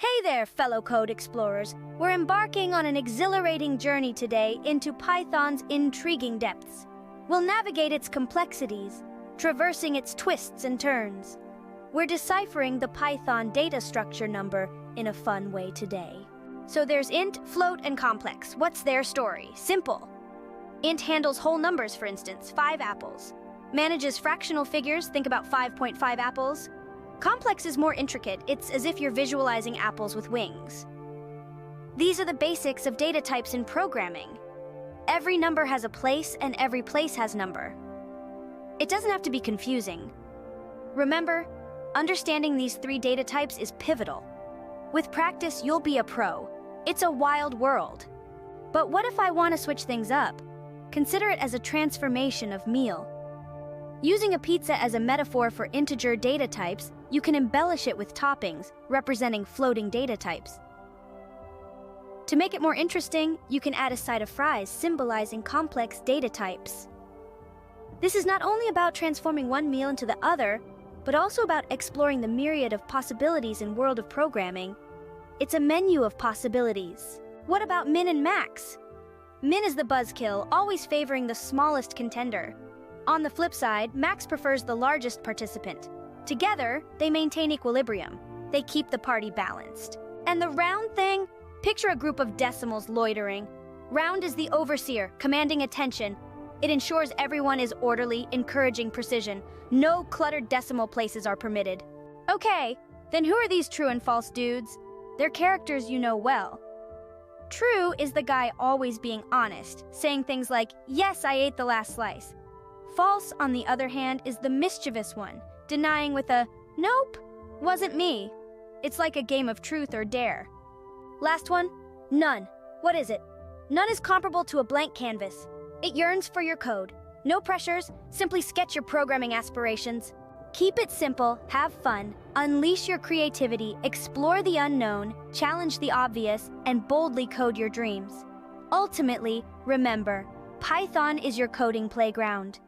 Hey there, fellow code explorers. We're embarking on an exhilarating journey today into Python's intriguing depths. We'll navigate its complexities, traversing its twists and turns. We're deciphering the Python data structure number in a fun way today. So there's int, float, and complex. What's their story? Simple. Int handles whole numbers, for instance, 5 apples. Manages fractional figures, think about 5.5 apples. Complex is more intricate. It's as if you're visualizing apples with wings. These are the basics of data types in programming. Every number has a place, and every place has number. It doesn't have to be confusing. Remember, understanding these 3 data types is pivotal. With practice, you'll be a pro. It's a wild world. But what if I want to switch things up? Consider it as a transformation of meal. Using a pizza as a metaphor for integer data types, you can embellish it with toppings, representing floating data types. To make it more interesting, you can add a side of fries symbolizing complex data types. This is not only about transforming one meal into the other, but also about exploring the myriad of possibilities in world of programming. It's a menu of possibilities. What about min and max? Min is the buzzkill, always favoring the smallest contender. On the flip side, max prefers the largest participant. Together, they maintain equilibrium. They keep the party balanced. And the round thing? Picture a group of decimals loitering. Round is the overseer, commanding attention. It ensures everyone is orderly, encouraging precision. No cluttered decimal places are permitted. Okay, then who are these true and false dudes? They're characters you know well. True is the guy always being honest, saying things like, "Yes, I ate the last slice." False, on the other hand, is the mischievous one, denying with a, "Nope, wasn't me." It's like a game of truth or dare. Last one, none. What is it? None is comparable to a blank canvas. It yearns for your code. No pressures, simply sketch your programming aspirations. Keep it simple, have fun, unleash your creativity, explore the unknown, challenge the obvious, and boldly code your dreams. Ultimately, remember, Python is your coding playground.